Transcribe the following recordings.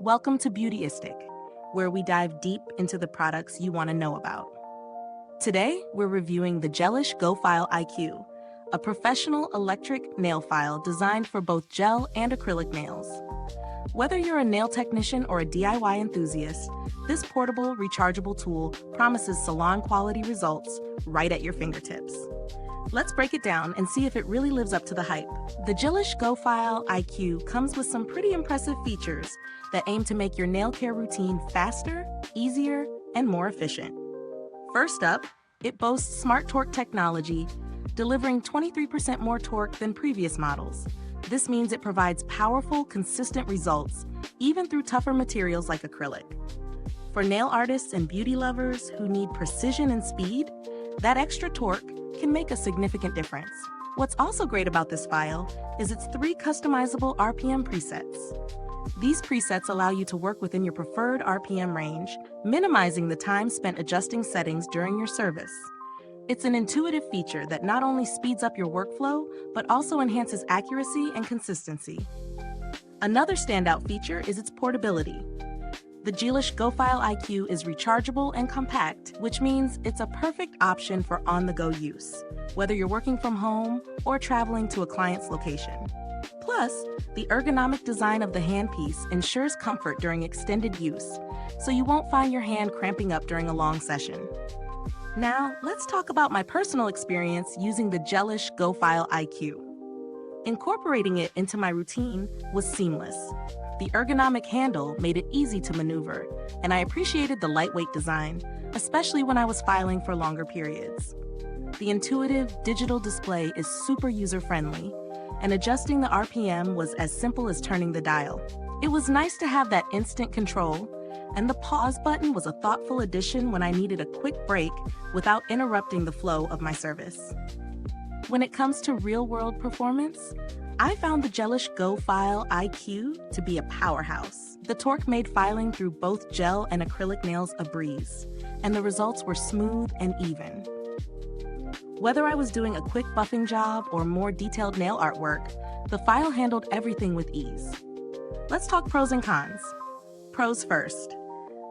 Welcome to Beautyistic, where we dive deep into the products you want to know about. Today, we're reviewing the Gelish Go File IQ, a professional electric nail file designed for both gel and acrylic nails. Whether you're a nail technician or a DIY enthusiast, this portable, rechargeable tool promises salon-quality results right at your fingertips. Let's break it down and see if it really lives up to the hype. The Gelish Go File IQ comes with some pretty impressive features that aim to make your nail care routine faster, easier, and more efficient. First up, it boasts smart torque technology, delivering 23% more torque than previous models. This means it provides powerful, consistent results, even through tougher materials like acrylic. For nail artists and beauty lovers who need precision and speed, that extra torque can make a significant difference. What's also great about this file is its 3 customizable RPM presets. These presets allow you to work within your preferred RPM range, minimizing the time spent adjusting settings during your service. It's an intuitive feature that not only speeds up your workflow, but also enhances accuracy and consistency. Another standout feature is its portability. The Gelish Go File IQ is rechargeable and compact, which means it's a perfect option for on-the-go use, whether you're working from home or traveling to a client's location. Plus, the ergonomic design of the handpiece ensures comfort during extended use, so you won't find your hand cramping up during a long session. Now, let's talk about my personal experience using the Gelish Go File IQ. Incorporating it into my routine was seamless. The ergonomic handle made it easy to maneuver, and I appreciated the lightweight design, especially when I was filing for longer periods. The intuitive digital display is super user-friendly, and adjusting the RPM was as simple as turning the dial. It was nice to have that instant control, and the pause button was a thoughtful addition when I needed a quick break without interrupting the flow of my service. When it comes to real-world performance, I found the Gelish Go File IQ to be a powerhouse. The torque made filing through both gel and acrylic nails a breeze, and the results were smooth and even. Whether I was doing a quick buffing job or more detailed nail artwork, the file handled everything with ease. Let's talk pros and cons. Pros first.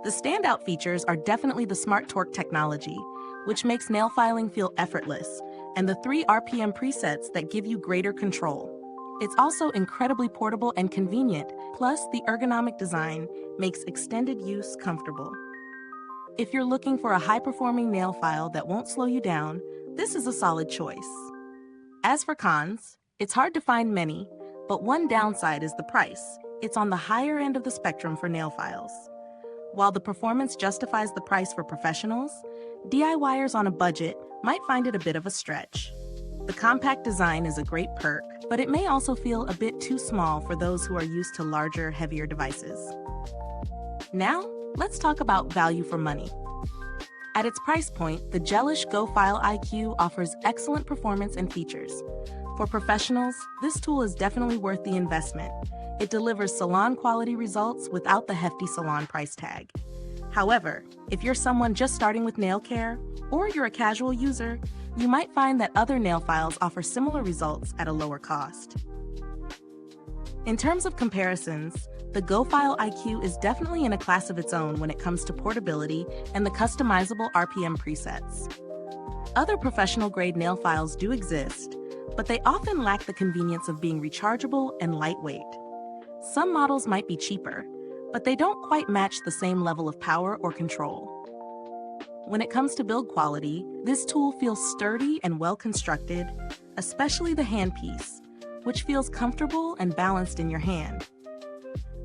The standout features are definitely the smart torque technology, which makes nail filing feel effortless, and the 3 RPM presets that give you greater control. It's also incredibly portable and convenient, plus the ergonomic design makes extended use comfortable. If you're looking for a high-performing nail file that won't slow you down, this is a solid choice. As for cons, it's hard to find many, but one downside is the price. It's on the higher end of the spectrum for nail files. While the performance justifies the price for professionals, DIYers on a budget might find it a bit of a stretch. The compact design is a great perk, but it may also feel a bit too small for those who are used to larger, heavier devices. Now, let's talk about value for money. At its price point, the Gelish Go File IQ offers excellent performance and features. For professionals, this tool is definitely worth the investment. It delivers salon-quality results without the hefty salon price tag. However, if you're someone just starting with nail care, or you're a casual user, you might find that other nail files offer similar results at a lower cost. In terms of comparisons, the Go File IQ is definitely in a class of its own when it comes to portability and the customizable RPM presets. Other professional-grade nail files do exist, but they often lack the convenience of being rechargeable and lightweight. Some models might be cheaper, but they don't quite match the same level of power or control. When it comes to build quality, this tool feels sturdy and well-constructed, especially the handpiece, which feels comfortable and balanced in your hand.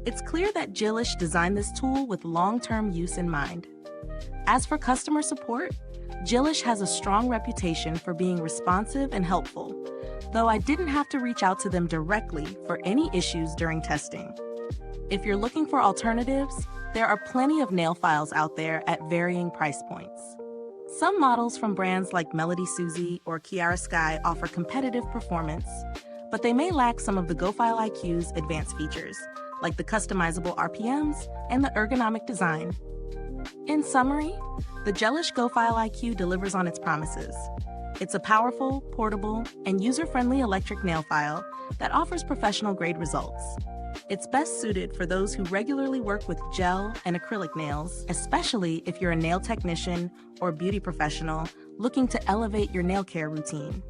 It's clear that Gelish designed this tool with long-term use in mind. As for customer support, Gelish has a strong reputation for being responsive and helpful, though I didn't have to reach out to them directly for any issues during testing. If you're looking for alternatives, there are plenty of nail files out there at varying price points. Some models from brands like Melody Susie or Kiara Sky offer competitive performance, but they may lack some of the Go File IQ's advanced features, like the customizable RPMs and the ergonomic design. In summary, the Gelish Go File IQ delivers on its promises. It's a powerful, portable, and user-friendly electric nail file that offers professional-grade results. It's best suited for those who regularly work with gel and acrylic nails, especially if you're a nail technician or beauty professional looking to elevate your nail care routine.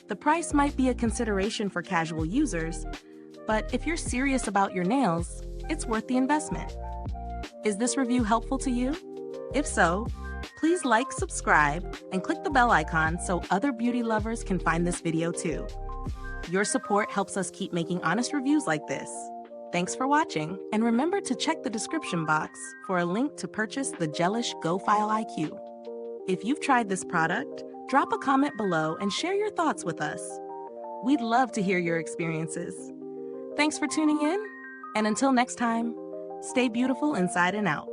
The price might be a consideration for casual users, but if you're serious about your nails, it's worth the investment. Is this review helpful to you? If so, please like, subscribe, and click the bell icon so other beauty lovers can find this video too. Your support helps us keep making honest reviews like this. Thanks for watching, and remember to check the description box for a link to purchase the Gelish Go File IQ. If you've tried this product, drop a comment below and share your thoughts with us. We'd love to hear your experiences. Thanks for tuning in, and until next time, stay beautiful inside and out.